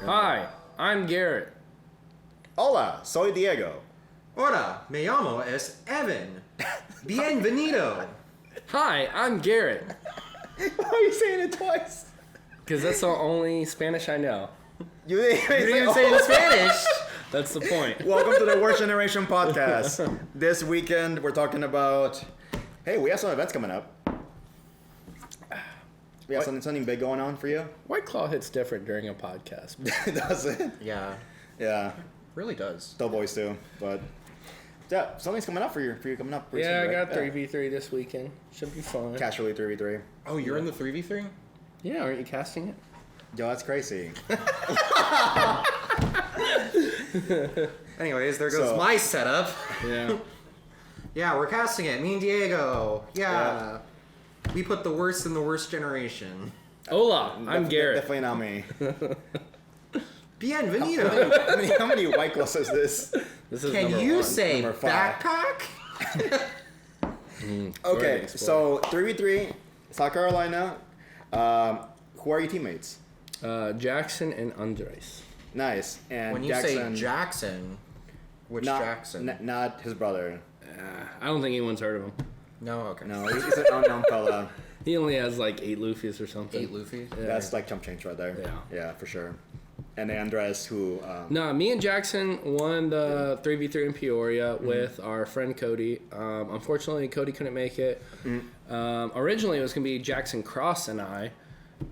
Hi, I'm Garrett. Hola, soy Diego. Hola, me llamo es Evan. Bienvenido. Hi, I'm Garrett. Why are you saying it twice? Because that's the only Spanish I know. You didn't even say it in Spanish. That's the point. Welcome to the Worst Generation podcast. This weekend we're talking about. Hey, we have some events coming up. We have something big going on for you. White Claw hits different during a podcast. Does it? Yeah, Yeah. really does. Doughboys too, but yeah, something's coming up for you. Coming up. Pretty Yeah, soon, I right? got 3v3 this weekend. Should be fun. Casually 3v3. Oh, you're in the 3v3? Yeah, aren't you casting it? Yo, that's crazy. Anyways, there goes So- my setup. Yeah. Yeah, we're casting it. Me and Diego. Yeah. We put the worst in the worst generation. Hola, I'm Garrett. Definitely not me. Bienvenido. How many White Claws is this? This is Can number you one. say Number 5. backpack? Okay, so 3v3, South Carolina. Who are your teammates? Jackson and Andres. Nice. And When you Jackson, say Jackson, which not, Jackson? not his brother. I don't think anyone's heard of him. No, okay. No, he's an unknown fella. He only has like 8 Luffy's or something. 8 Luffy? Yeah. That's like chump change right there. Yeah. Yeah, for sure. And then Andres, who... No, me and Jackson won the 3v3 in Peoria with our friend Cody. Unfortunately, Cody couldn't make it. Originally, it was going to be Jackson Cross and I.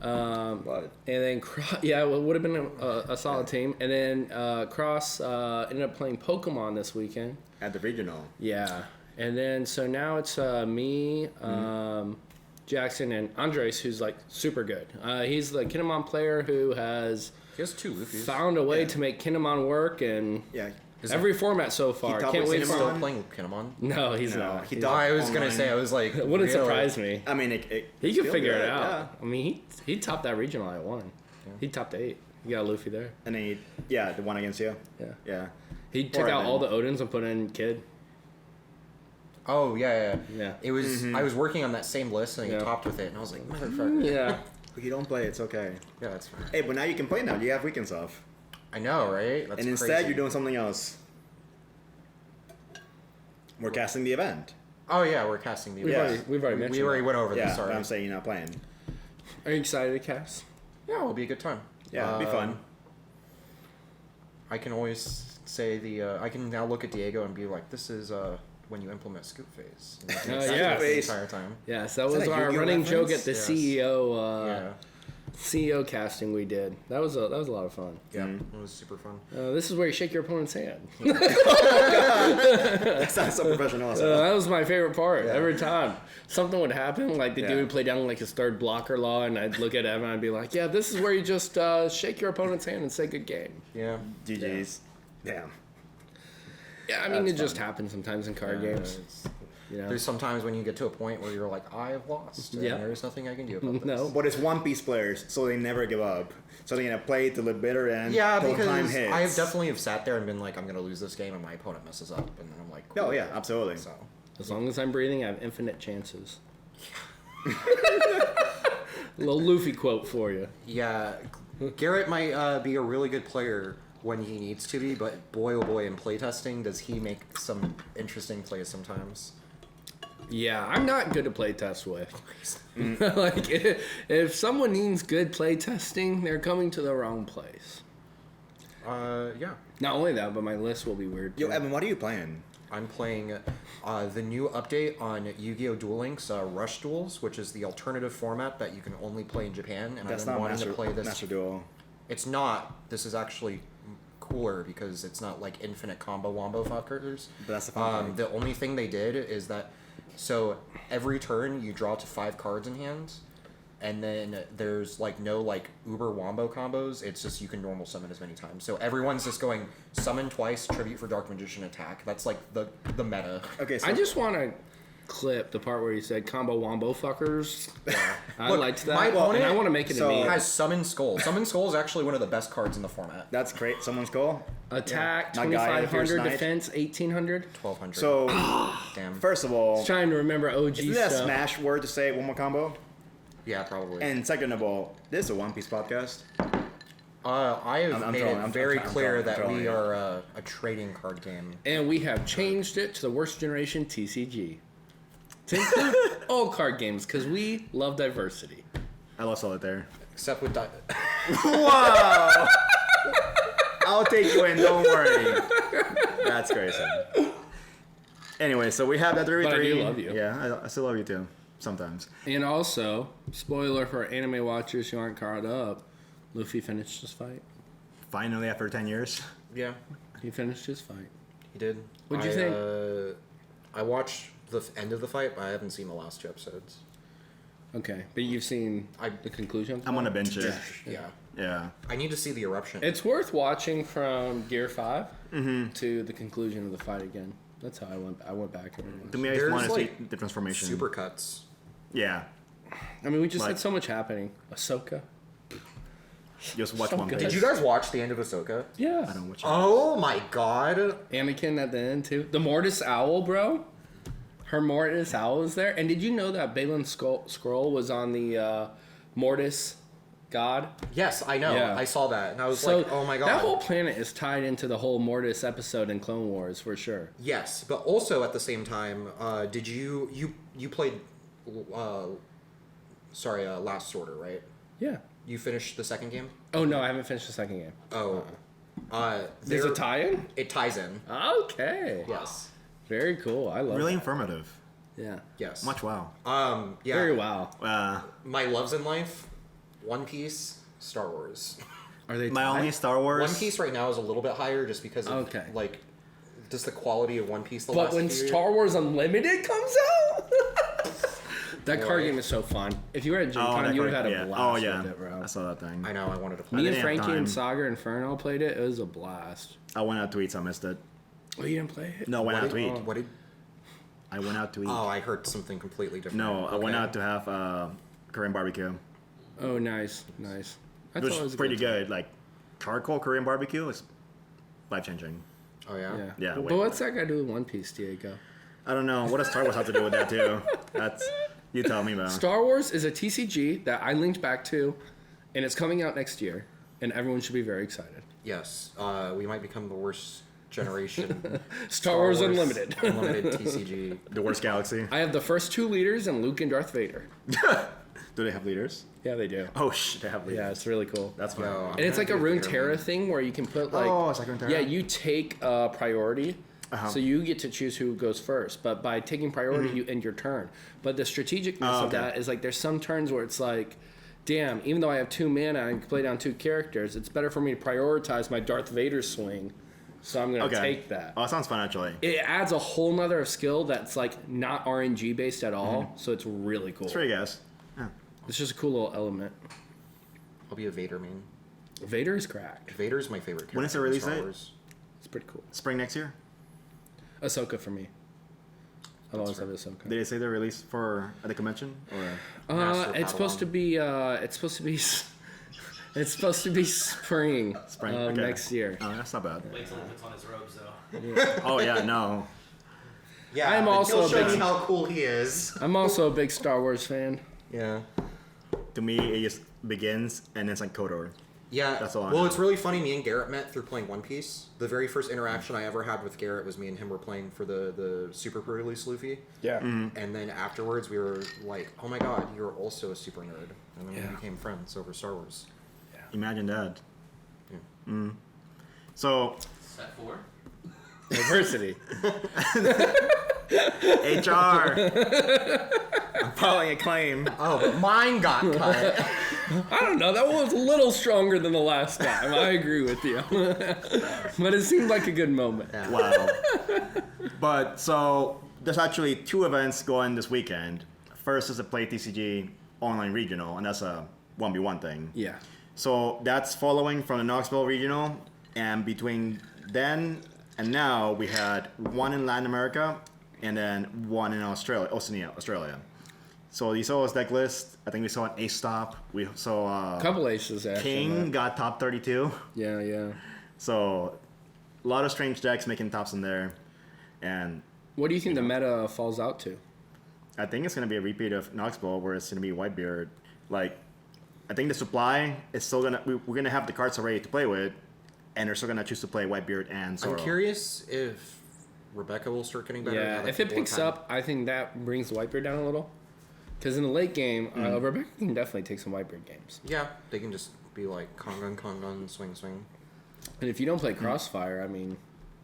What? And then, yeah, it would have been a solid team. And then Cross ended up playing Pokemon this weekend. At the regional. Yeah. And then, so now it's me, Jackson, and Andres, who's like super good. He's the Kinemon player who has... He has 2 Luffy's. found a way to make Kinemon work and Yeah. every format so far. top Can't with wait Kinemon. for Still playing Kinemon? No, he's No, not. he He's don't. not. I was going online. to say, I was like... It wouldn't really? surprise me. I mean, He could figure it out. Yeah. I mean, he topped that regional at 1. Yeah. He topped 8. You got Luffy there. And then the one against you. Yeah. Yeah. He took Or out Evan. all the Odins and put in Kid. Oh, yeah. Yeah. It was. I was working on that same list, and he Yeah. topped with it, and I was like, motherfucker. Yeah. If you don't play, it's okay. Yeah, that's fine. Hey, but now you can play now. You have weekends off. I know, right? That's And instead, crazy. you're doing something else. We're casting the event. Oh, yeah, we're casting the We've event. Yeah. already mentioned We already that. went over Yeah, this, sorry. but I'm saying you're not playing. Are you excited to cast? Yeah, it'll be a good time. Yeah, it'll be fun. I can always say I can now look at Diego and be like, this is when you implement scoop phase. And Oh, that's yeah. the entire time. Yes, that Is was that a our Yu-Gi-Oh running joke reference? at the Yes. CEO Yeah. CEO casting we did. That was a lot of fun. Yeah, it was super fun. This is where you shake your opponent's hand. That sounds so professional. That was my favorite part. Yeah. Every time something would happen, like the Yeah. dude would play down like his third blocker law, and I'd look at Evan and I'd be like, "Yeah, this is where you just shake your opponent's hand and say good game." Yeah. GG's. Damn. Yeah, I mean That's it just fun. happens sometimes in card games. You know, There's sometimes when you get to a point where you're like, I have lost. And Yeah. there's nothing I can do about this. No. But it's One Piece players, so they never give up. So they're gonna play to the bitter end. Yeah, till because time hits. I have definitely have sat there and been like, I'm going to lose this game, and my opponent messes up. And then I'm like, cool. Oh yeah, absolutely. So, as long as I'm breathing, I have infinite chances. Little Luffy quote for you. yeah, Garrett might be a really good player when he needs to be, but boy, oh boy, in playtesting, does he make some interesting plays sometimes. Yeah, I'm not good to play test with. Like, if someone needs good play testing, they're coming to the wrong place. Yeah. Not only that, but my list will be weird. Yo, too. Evan, what are you playing? I'm playing the new update on Yu-Gi-Oh! Duel Links Rush Duels, which is the alternative format that you can only play in Japan. And That's I've been not wanting Master, to play this. Master Duel. It's not. This is actually cooler because it's not like infinite combo wombo fuckers. But that's the fun thing. The only thing they did is that so every turn you draw to 5 cards in hand, and then there's like no like uber wombo combos. It's just you can normal summon as many times. So everyone's just going summon twice, tribute for Dark Magician, attack. That's like the meta. Okay, so I just want to clip the part where you said combo wombo fuckers. I Look, liked that. my opponent and I want to make it so- a meme. Has Summon Skull. Summon Skull is actually one of the best cards in the format. that's great. Someone's goal. Attack, My guy, 2,500, Fierce Knight. defense, 1,800. 1200. So damn. first of all, Trying to remember OG isn't that a stuff. smash word to say one more combo? Yeah, probably. And second of all, this is a One Piece podcast. I have I'm made trolling, it I'm very trolling, clear I'm that trolling we you. are a trading card game. And we have changed it to the worst generation TCG. To include all card games, because we love diversity. I love Solitaire. Except with Wow! I'll take you in, don't worry. That's crazy. Anyway, so we have that 3v3. But I do love you. Yeah, I still love you too. Sometimes. And also, spoiler for anime watchers who aren't caught up, Luffy finished his fight. Finally, after 10 years. Yeah, He finished his fight. he did. What'd you think? I watched the end of the fight, but I haven't seen the last 2 episodes. Okay, but you've seen the conclusion of the I'm fight? gonna binge it. Yeah. Yeah. I need to see the eruption. It's worth watching from Gear 5 to the conclusion of the fight again. That's how I went back and To watched. me, I just There's, want to see like, the transformation. Supercuts. Yeah. I mean, we just Like- had so much happening. Ahsoka. Just watch So one good. page. Did you guys watch the end of Ahsoka? Yeah. I don't watch it. Oh my god. Anakin at the end, too. The Mortis Owl, bro. Her Mortis Owl is there. And did you know that Balin Scroll was on the Mortis God? Yes, I know. Yeah. I saw that and I was So like, oh my god. that whole planet is tied into the whole Mortis episode in Clone Wars, for sure. Yes, but also at the same time, did you played Last Order, right? Yeah. You finished the second game? Oh, no, I haven't finished the second game. Oh. There's a tie-in? It ties in. Okay. Yes. Very cool. I love Really it. informative. Yeah. Yes. Much wow. Yeah. Very wow. My loves in life, One Piece, Star Wars. Are they My tied? only Star Wars. One Piece right now is a little bit higher just because of Okay. like just the quality of One Piece the But last when few Star Wars Unlimited comes out, that card Boy. game is so fun. If you were at Gen Oh, Con, that you would card- have had a yeah. blast Oh yeah, with it, bro. I saw that thing. I know I wanted to play. Me I and didn't have Frankie and time. Saga Inferno played it. It was a blast. I went out to eat, so I missed it. Oh, you didn't play it? No, I went out to eat. What did I went out to eat. Oh, I heard something completely different. No, I went Okay. out to have Korean barbecue. Oh, nice, nice. I It thought was it was a pretty good. good. Like charcoal Korean barbecue is life changing. Oh yeah. Yeah. Yeah, But wait. what's that got to do with One Piece, Diego? I don't know. What does Star Wars have to do with that too? That's you tell me, man. Star Wars is a TCG that I linked back to, and it's coming out next year, and everyone should be very excited. Yes. We might become the worst generation. Star Wars Unlimited. Unlimited TCG. The worst galaxy. I have the first 2 leaders and Luke and Darth Vader. Do they have leaders? Yeah, they do. Oh shit, they have leaders. Yeah, it's really cool. That's fine. Yo, And it's like a Runeterra thing where you can put like Oh, it's like Runeterra? Yeah, you take priority. Uh-huh. So you get to choose who goes first, but by taking priority you end your turn. But the strategicness Oh, of okay. that is like there's some turns where it's like damn, even though I have 2 mana and I can play down 2 characters, it's better for me to prioritize my Darth Vader swing. So I'm going to Okay. take that. Oh, that sounds fun actually. It adds a whole nother skill that's like not RNG based at all, so it's really cool. It's pretty gas. Yeah. It's just a cool little element. I'll be a Vader main. Vader is cracked. Vader's my favorite character. When is the in release Star date? Wars. It's pretty cool. Spring next year. Ahsoka for me. I've always loved Ahsoka. Did they say they're released for at the convention? Or Master It's supposed Padawan. to be. It's supposed to be. It's supposed to be spring. Spring, of okay. next year. Oh, that's not bad. Wait till he puts on his robes, though. Oh yeah, no. Yeah, I'm but also he'll a show big- me how cool he is. I'm also a big Star Wars fan. Yeah. To me, it just begins and it's like KOTOR. Yeah. That's all I Well, know. it's really funny. Me and Garrett met through playing One Piece. The very first interaction I ever had with Garrett was me and him were playing for the super pre-release Luffy. Yeah. And then afterwards, we were like, "Oh my god, you're also a super nerd," and then Yeah. we became friends over Star Wars. Imagine that. Yeah. So Set 4. Diversity. HR. I'm filing a claim. Oh, but mine got cut. I don't know. That one was a little stronger than the last time. I agree with you. But it seemed like a good moment. Yeah. Wow. But so there's actually 2 events going this weekend. First is the Play TCG online regional, and that's a 1v1 thing. Yeah. So that's following from the Knoxville regional, and between then and now we had 1 in Latin America and then 1 in Oceania, Australia. So you saw his deck list. I think we saw an ace stop. We saw Couple aces actually. King got top 32. Yeah, yeah. So a lot of strange decks making tops in there, and What do you think the meta falls out to? I think it's gonna be a repeat of Knoxville, where it's gonna be Whitebeard. Like I think the supply is still we're gonna have the cards already to play with, and they're still gonna choose to play Whitebeard and Zoro. I'm curious if Rebecca will start getting better. Yeah, if it picks up, I think that brings the Whitebeard down a little. Because in the late game, Rebecca can definitely take some Whitebeard games. Yeah, they can just be like Con gun, swing, swing. And if you don't play Crossfire, I mean...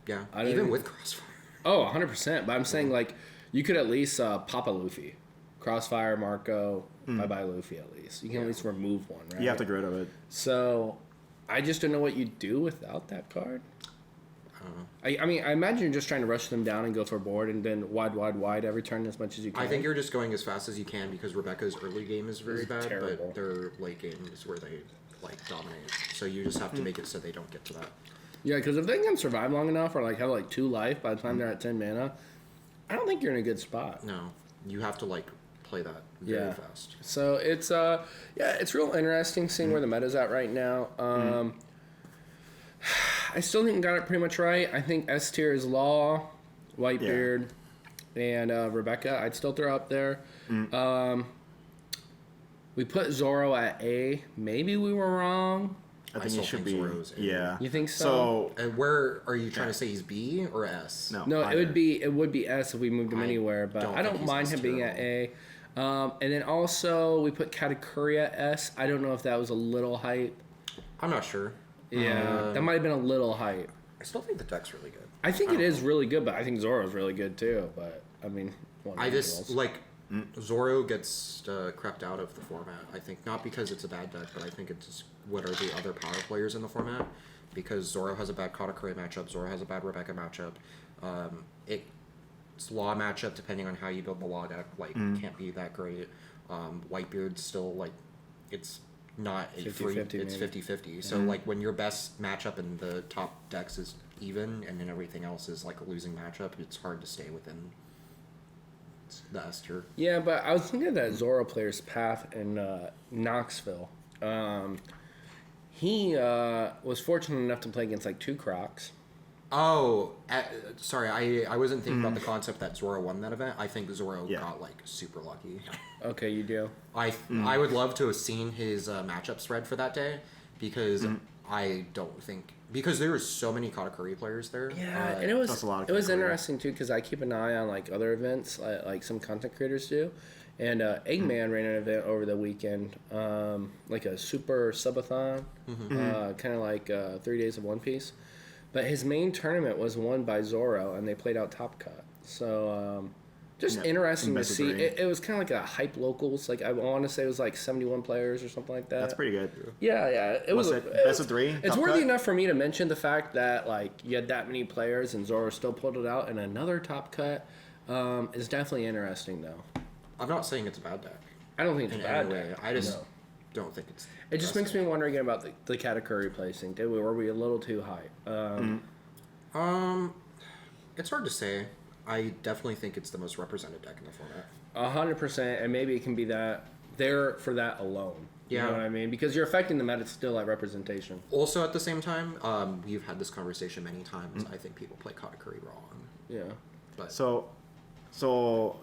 Yeah, I even with Crossfire. Oh, 100%. But I'm saying, like, you could at least pop a Luffy. Crossfire, Marco, bye-bye Luffy at least. You can at least remove one, right? You have to get rid of it. So, I just don't know what you do without that card. I mean, I imagine you're just trying to rush them down and go for a board and then wide every turn as much as you can. I think you're just going as fast as you can because Rebecca's early game is very bad, terrible. but their late game is where they like dominate. So you just have to make it so they don't get to that. Yeah, because if they can survive long enough or like have like 2 life by the time they're at 10 mana, I don't think you're in a good spot. No, you have to like play that very fast. So it's it's real interesting seeing where the meta's at right now. I still think got it pretty much right. I think S tier is Law, Whitebeard, and Rebecca. I'd still throw up there. We put Zoro at A. Maybe we were wrong. I think still it should think be. Zoro's A. Yeah. You think so? And where are you trying to say he's B or S? No, either. it would be S if we moved him anywhere, but don't I think don't he's mind S him being tier at at A. And then also we put Katakuri at S. I don't know if that was a little hype. I'm not sure. Yeah, that might have been a little hype. I still think the deck's really good. I think it is really good, but I think Zoro's really good too. But I mean, I just like Zoro gets crept out of the format. I think not because it's a bad deck, but I think it's what are the other power players in the format. Because Zoro has a bad Katakuri matchup, Zoro has a bad Rebecca matchup. It's Law matchup depending on how you build the Law deck. Like can't be that great. Whitebeard's still like it's not a 50-50 free. It's maybe. 50-50. So like when your best matchup in the top decks is even, and then everything else is like a losing matchup, it's hard to stay within the S tier. Yeah, but I was thinking of that Zoro player's path in Knoxville. He was fortunate enough to play against like 2 Crocs. Oh, sorry, I wasn't thinking about the concept that Zoro won that event. I think Zoro got like super lucky. Okay, you do. I would love to have seen his matchup spread for that day because I don't think because there were so many Katakuri players there. Yeah, and it was That's a lot of it was Katakuri. interesting too because I keep an eye on like other events like some content creators do, and Eggman ran an event over the weekend, like a super subathon, kind of like 3 days of One Piece, but his main tournament was won by Zoro and they played out Top Cut. So just interesting to best of see. 3. It was kind of like a hype locals. Like I want to say it was like 71 players or something like that. That's pretty good. Yeah. It was best of 3? It's Top worthy cut? enough for me to mention the fact that like you had that many players and Zoro still pulled it out, and another top cut is definitely interesting though. I'm not saying it's a bad deck. I don't think it's In a bad any way. deck. I just No. don't think it's. It just makes me wonder again about the Katakuri placing. Were we a little too high? It's hard to say. I definitely think it's the most represented deck in the format. 100%, and maybe it can be that there for that alone. You Yeah. know what I mean? Because you're affecting the meta still like representation. Also, at the same time, we've had this conversation many times. I think people play Katakuri wrong. Yeah. But So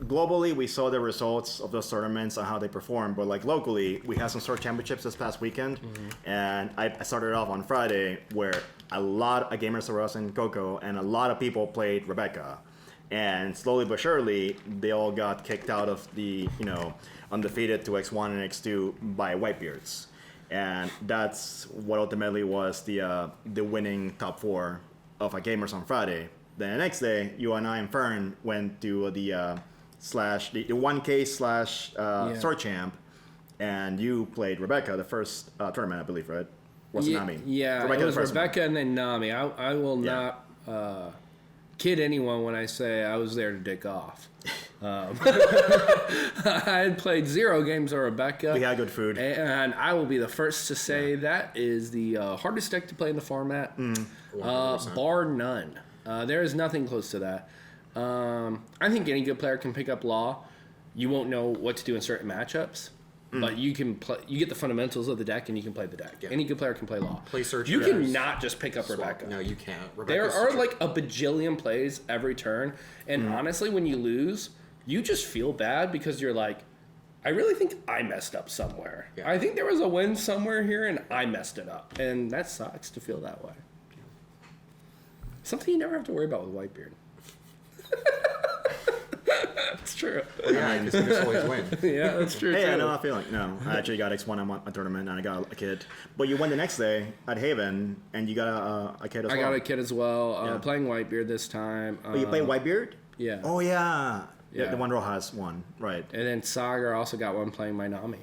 globally, we saw the results of those tournaments and how they performed. But like locally, we had some sort championships this past weekend, and I started off on Friday where a lot of gamers were us in Coco, and a lot of people played Rebecca. And slowly but surely, they all got kicked out of the undefeated to X1 and X2 by Whitebeards, and that's what ultimately was the winning top 4 of our gamers on Friday. Then the next day, you and I and Fern went to the 1K / Sword Champ, and you played Rebecca the first tournament, I believe, right? Wasn't Nami? Yeah, Rebecca it was the first one. Rebecca and then Nami. I will Yeah. not kid anyone when I say I was there to dick off. I had played 0 games of Rebecca. We had good food. And I will be the first to say that is the hardest deck to play in the format, 100%. bar none. There is nothing close to that. I think any good player can pick up Law. You won't know what to do in certain matchups, but you can play. You get the fundamentals of the deck, and you can play the deck. Yeah. Any good player can play Law. Play Search You Gears. cannot just pick up Rebecca. No, you can't. There Rebecca's are such a- like a bajillion plays every turn, and honestly, when you lose, you just feel bad because you're like, I really think I messed up somewhere. Yeah. I think there was a win somewhere here, and I messed it up. And that sucks to feel that way. Something you never have to worry about with Whitebeard. It's true. Yeah, because you just always win. Yeah, that's true, Hey, too. I know that feeling. No, I actually got X1 on my tournament, and I got a kid. But you won the next day at Haven, and you got a kid as well. I got a kid as well, Yeah. playing Whitebeard this time. Oh, you play Whitebeard? Yeah. Oh, yeah. Yeah. The one row has one, right. And then Sagar also got one playing my Nami.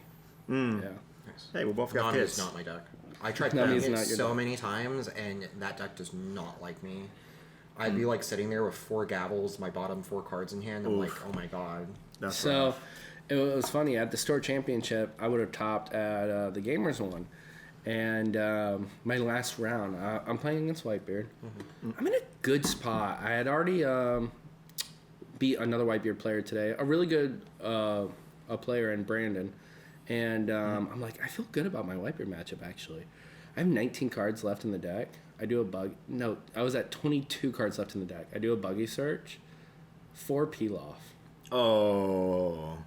Yeah. Nice. Hey, we both got Nami kids. is not my deck. I tried Nami playing is it not your so deck. many times, and that deck does not like me. I'd be like sitting there with 4 Gavels, my bottom 4 cards in hand. I'm like, oh my god. That's So rough. it was funny. At the store championship, I would have topped at the Gamers one. And my last round, I'm playing against Whitebeard. I'm in a good spot. I had already beat another Whitebeard player today, a really good a player in Brandon. And I'm like, I feel good about my Whitebeard matchup, actually. I have 19 cards left in the deck. I do a bug. No, I was at 22 cards left in the deck. I do a buggy search, 4 Pilaf. Oh.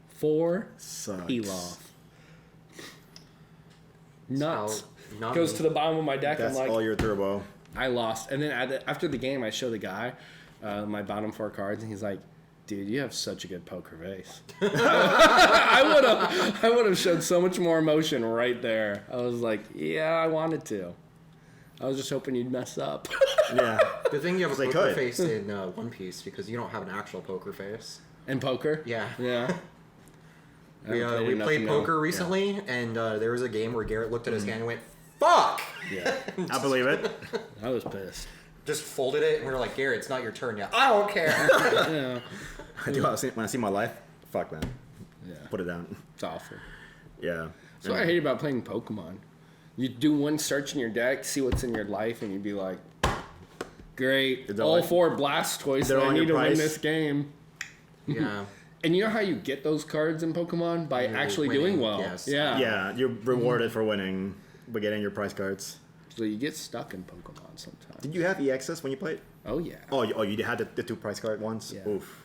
4 Sucks. Pilaf. Nuts. Nami. Goes to the bottom of my deck. That's I'm like, all your turbo. I lost. And then after the game, I show the guy my bottom 4 cards, and he's like, dude, you have such a good poker face. I would have showed so much more emotion right there. I was like, yeah, I wanted to. I was just hoping you'd mess up. Yeah. Good thing you have a They poker could. face in One Piece because you don't have an actual poker face. In poker? Yeah. Yeah. I We, haven't we enough played to know. poker recently, and there was a game where Garrett looked at his hand and went, "Fuck!" Yeah. I believe it. I was pissed. Just folded it, and we were like, "Garrett, it's not your turn yet." I don't care. Yeah. I do when I see my life. Fuck, man. Yeah. Put it down. It's awful. Yeah. That's what I hate about playing Pokemon. You do one search in your deck, see what's in your life, and you'd be like, great, They're all like- 4 Blastoise, they're and I on need your to win price. this game. Yeah. And you know how you get those cards in Pokemon? By You're actually winning, doing well. yes. Yeah. Yeah, you're rewarded for winning by getting your prize cards. So you get stuck in Pokemon sometimes. Did you have EXs when you played? Oh, yeah. Oh, you had the 2 prize card ones? Yeah. Oof.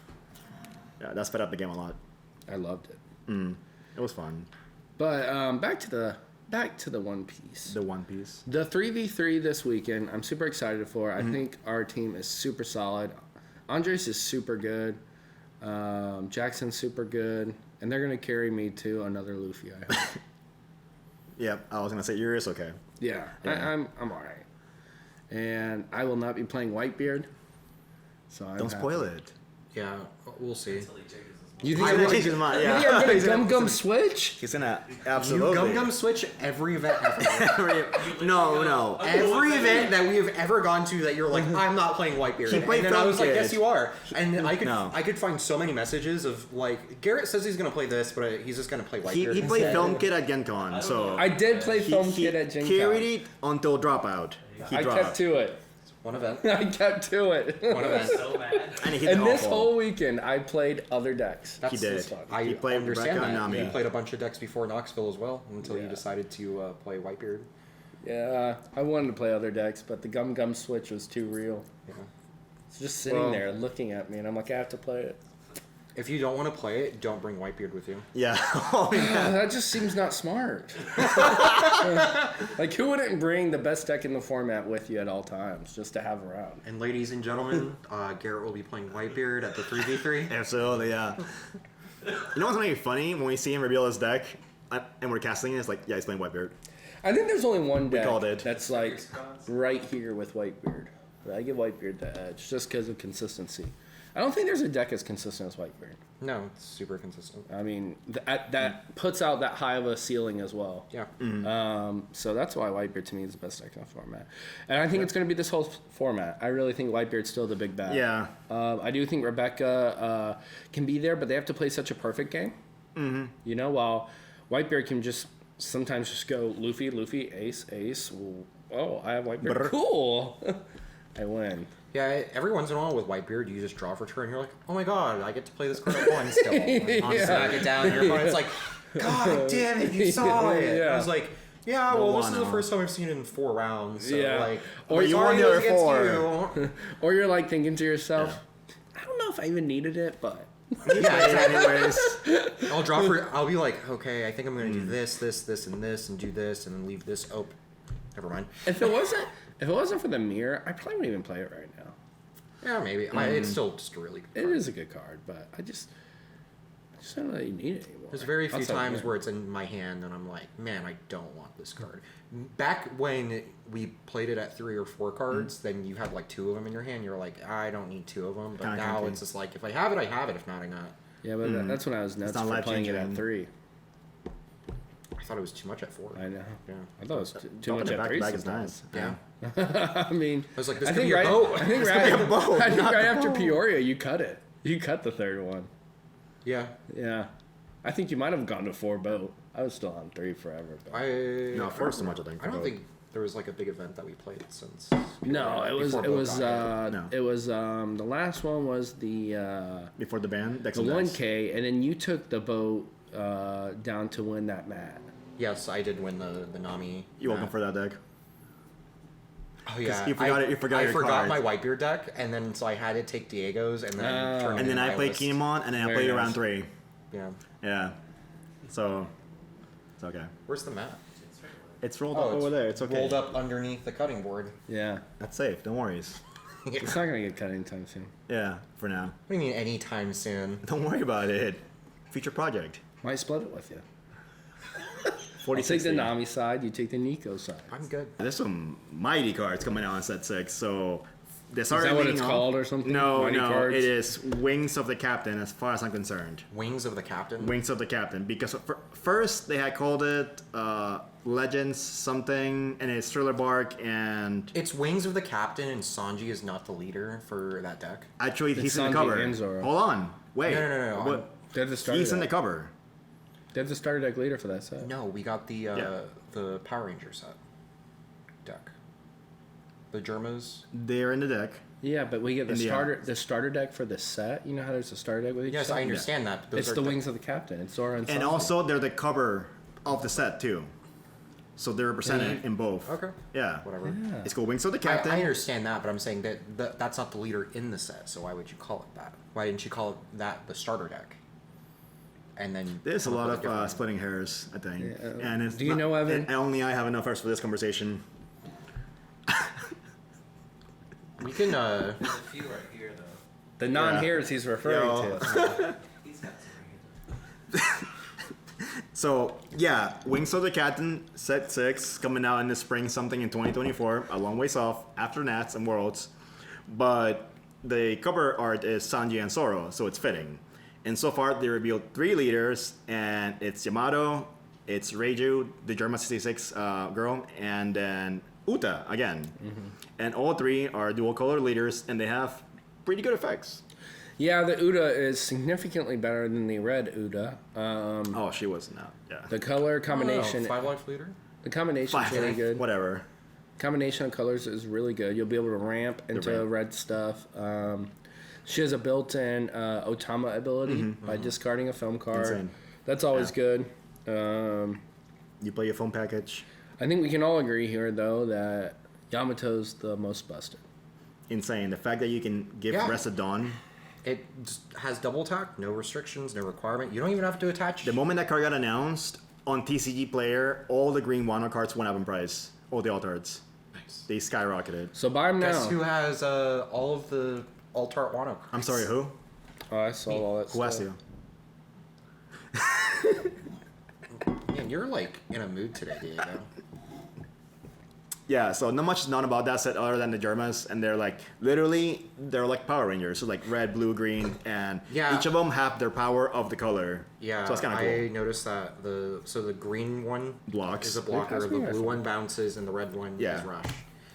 Yeah, that sped up the game a lot. I loved it. It was fun. But back to the One Piece. The One Piece. The 3v3 this weekend, I'm super excited for. I think our team is super solid. Andres is super good. Jackson's super good. And they're going to carry me to another Luffy, I hope. Yeah, I was gonna say yours. Okay. Yeah, Yeah. I'm all right. And I will not be playing Whitebeard. So I'm Don't happy. spoil it. Yeah, we'll see. Until he changes his mind. You think I I'm will gonna, change his mind. you Yeah. think I'm gonna He's gonna- gum switch? He's gonna You absolutely. gum switch every event ever. no. Every event that we have ever gone to that you're like, I'm not playing Whitebeard. He played And then I was like, Filmkit. yes, you are. And I No. could find so many messages of like, Garrett says he's going to play this, but he's just going to play Whitebeard. He played instead. Film Kit at Gen Con, so I did play Film Kit at Gen carried it until dropout. He I dropped. kept to it. One event. I kept to it. One event. So mad. And he hit And this awful. whole weekend, I played other decks. That's He did. That's fun. I He played understand Rebecca and that. Nami. You played a bunch of decks before Knoxville as well until you Yeah. decided to play Whitebeard. Yeah, I wanted to play other decks, but the gum switch was too real. Yeah. It's just sitting Well- there looking at me, and I'm like, I have to play it. If you don't want to play it, don't bring Whitebeard with you. Yeah. Oh, yeah. That just seems not smart. Like, who wouldn't bring the best deck in the format with you at all times just to have around? And ladies and gentlemen, Garrett will be playing Whitebeard at the 3v3. Absolutely, yeah. You know what's gonna be funny when we see him reveal his deck, and we're casting it? It's like, yeah, he's playing Whitebeard. I think there's only one deck called it. that's like right here with Whitebeard. But I give Whitebeard the edge just because of consistency. I don't think there's a deck as consistent as Whitebeard. No, it's super consistent. I mean, that puts out that high of a ceiling as well. Yeah. So that's why Whitebeard to me is the best deck in the format. And I think it's going to be this whole format. I really think Whitebeard's still the big bad. Yeah. I do think Rebecca can be there, but they have to play such a perfect game. Mm-hmm. You know, while Whitebeard can just sometimes just go Luffy, ace. Oh, I have Whitebeard. Brr. Cool. I win. Yeah, every once in a while with Whitebeard, you just draw for turn. You're like, oh my god, I get to play this card at 1 still. On smack it down. Your opponent's like, god damn it, you saw it. Yeah. I was like, yeah, No well, this is the mono. first time I've seen it in 4 rounds. So Yeah. like, Or you sorry won the it was other against 4. you. Or you're like thinking to yourself, I don't know if I even needed it, but Yeah, Anyways, I'll draw for. I'll be like, okay, I think I'm gonna do this, and do this, and then leave this. Oh, never mind. If it wasn't for the mirror, I probably wouldn't even play it right now. Yeah, maybe. It's still just a really good It card. is a good card, but I just don't know that you need it anymore. There's very few Outside times mirror. where it's in my hand and I'm like, man, I don't want this card. Back when we played it at 3 or 4 cards, then you had like 2 of them in your hand. You're like, I don't need 2 of them. But Kinda now comfy. it's just like, if I have it, I have it. If not, I not. Yeah, but that's when I was nuts not for playing it life-changing. at 3. I thought it was too much at 4. I know. Yeah. I thought it was too jumping much it at back 3 to back is sometimes. nice. Yeah. I mean, I was like, this I could think be a right, boat. I think This right, could be a boat, I think not right a after boat. Peoria, you cut it. You cut the third one. Yeah. Yeah. I think you might have gone to 4 boat. I was still on 3 forever. But No, 4 is too much, I think, I for don't both. think there was like a big event that we played since. no, before boat got hit. it was the last one was the Before the ban, Dex the and Dice. 1K, and then you took the boat down to win that mat. Yes, I did win the Nami. You welcome map. for that deck. Oh yeah, you forgot it- you forgot I your forgot card. my Whitebeard deck, and then so I had to take Diego's, and then turn it And then into I my played list. Kinemon, and then I Very played nice. around 3. Yeah. Yeah. So, it's okay. Where's the map? It's rolled up over there. It's okay. Rolled up underneath the cutting board. Yeah. That's safe. Don't worry. It's not gonna get cut anytime soon. Yeah, for now. What do you mean anytime soon? Don't worry about it. Future project. Might split it with you. 40 I'll take the Nami side, you take the Nico side. I'm good. There's some mighty cards coming out on set 6. So, they Is started that what leading it's off- called or something? No, Mighty no. cards? It is Wings of the Captain, as far as I'm concerned. Wings of the Captain. Wings of the Captain, because first they had called it Legends something, and it's Thriller Bark, and It's Wings of the Captain, and Sanji is not the leader for that deck. actually he's in the Sanji cover. and Zoro. Hold on, wait. No. What? They're the starter He's in the deck. cover. They're the starter deck leader for that set. No, we got the Yeah. the Power Ranger set deck. The Germas. They're in the deck. Yeah, but we get the In the starter deck for the set. You know how there's a starter deck with each Yes, set? I understand that. But those It's are the Wings of the Captain. It's Zoro and And Sanji. also they're the cover of the set too. So they're represented in both. Okay. Yeah. Whatever. Yeah. It's called Wings of the Captain. I understand that, but I'm saying that that's not the leader in the set. So why would you call it that? Why didn't you call it that the starter deck? And then There's a come up lot with of different- splitting hairs, I think. Yeah, And it's do you know, Evan? And only I have enough hairs for this conversation. We can. There's a few right here though. The non-hairs he's referring Yo. to. He's got some right here. So yeah, Wings of the Captain set 6 coming out in the spring something in 2024, a long ways off after Nats and Worlds, but the cover art is Sanji and Zoro, so it's fitting. And so far they revealed 3 leaders, and it's Yamato, it's Reiju, the German 66 girl, and then Uta again. And all 3 are dual color leaders, and they have pretty good effects. Yeah, the Uda is significantly better than the red Uda. Oh, she was not. Yeah. The color Oh, combination, 5 life leader. the combination is Fine. really good. Whatever. Combination of colors is really good. You'll be able to ramp into ramp. red stuff. She has a built-in Otama ability by discarding a film card. Insane. That's always Yeah. good. You play your phone package. I think we can all agree here, though, that Yamato's the most busted. Insane. The fact that you can give Yeah. Rest of Dawn. It just has double attack, no restrictions, no requirement. You don't even have to attach. The moment that card got announced on TCG Player, all the green Wano cards went up in price. All the alt arts. Nice. They skyrocketed. So buy them now. Guess who has all of the Altart Wano cards? I'm sorry, who? Oh, I saw all that Who asked stuff. you? Man, you're like in a mood today, Diego. Yeah, so not much known about that set other than the Germas, and they're like literally they're like Power Rangers, so like red, blue, green, and Yeah. each of them have their power of the color. Yeah, so it's kind of I cool. noticed that the green one Blocks. is a blocker, Pass the me blue rifle. one bounces, and the red one Yeah. is rush.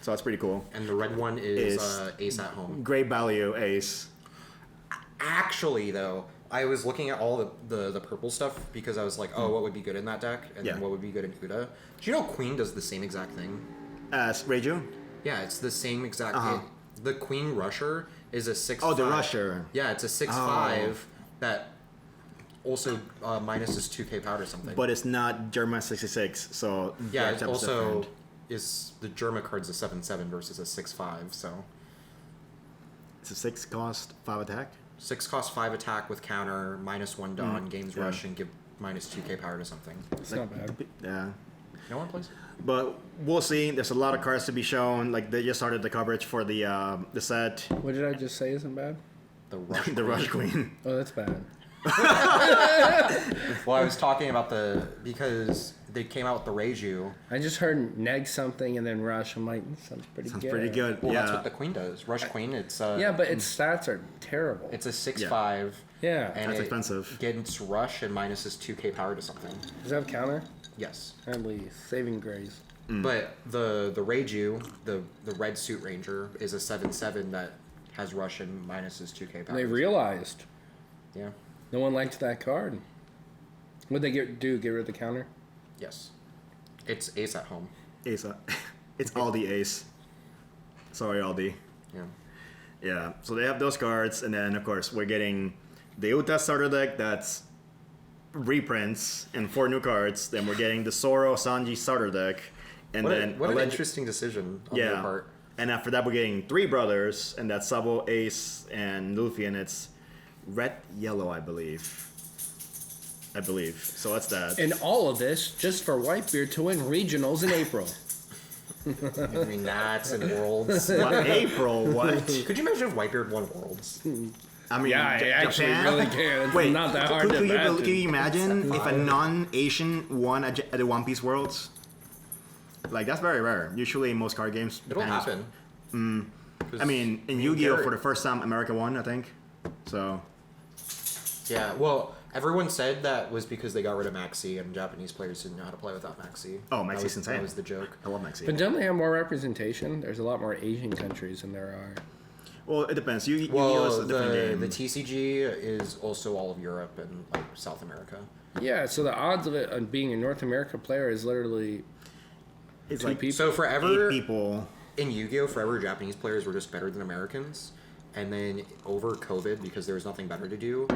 So that's pretty cool. And the red one is Is- ace at home. Great value, Ace. Actually, though, I was looking at all the purple stuff because I was like, oh, what would be good in that deck, and Yeah. then what would be good in Uda. Do you know Queen does the same exact thing? As Reiju. Yeah, it's the same exact. Uh-huh. The Queen Rusher is a 6/5. Oh, the Rusher. Yeah, it's a 6/5 that also minuses 2k power or something. But it's not Germa 66, so yeah, that it type of also different. is the Germa card's a 7/7 versus a 6/5. So It's a 6 cost, 5 attack. 6 cost 5 attack with counter, -1 Dawn, gains yeah. rush, and give -2k power to something. It's not bad. Yeah. No one plays it? But we'll see. There's a lot of cards to be shown. Like they just started the coverage for the set. What did I just say isn't bad? The rush. The Rush Queen. Oh, that's bad. Well, I was talking about because they came out with the Reiju. I just heard neg something and then rush. I'm like, this sounds pretty Sounds good. pretty good. Well, yeah. that's what the Queen does. Rush Queen. It's Yeah, but its stats are terrible. it's a 6/5. Yeah. And That's it expensive. Gets rush and minuses 2k power to something. Does that have counter? Yes. Apparently, saving grace. But the Reiju, the red suit ranger, is a 7/7 that has rush and minuses 2k power. They realized Yeah. no one liked that card. What'd they do? Get rid of the counter? Yes. It's ace at home. Ace. It's Aldi Ace. Sorry, Aldi. Yeah. Yeah. So they have those cards, and then of course we're getting the Uta starter deck that's reprints and 4 new cards. Then we're getting the Zoro Sanji starter deck, and then What an interesting decision on their part. And after that, we're getting 3 brothers, and that's Sabo, Ace, and Luffy, and it's red, yellow, I believe. So that's that. And all of this just for Whitebeard to win regionals in April. I mean, Nats and Worlds. What, April? What? Could you imagine if Whitebeard won Worlds? I mean, Yeah, I actually Japan? really can. It's Wait, not that hard to could imagine. you imagine if a non-Asian won at the One Piece Worlds? Like, that's very rare. Usually in most card games, It'll Japan is- happen. I mean, in Yu-Gi-Oh! For the first time, America won, I think. So, Yeah, well, everyone said that was because they got rid of Maxi and Japanese players didn't know how to play without Maxi. Oh, That Maxi's was- insane. That was the joke. I love Maxi. But don't they have more representation? There's a lot more Asian countries than there are. Well, it depends. Yu-Gi-Oh! is Well, a different the game. TCG is also all of Europe and like South America. Yeah, so the odds of it on being a North America player is literally It's two like people. So forever 8 people. in Yu-Gi-Oh! Forever Japanese players were just better than Americans, and then over COVID because there was nothing better to do,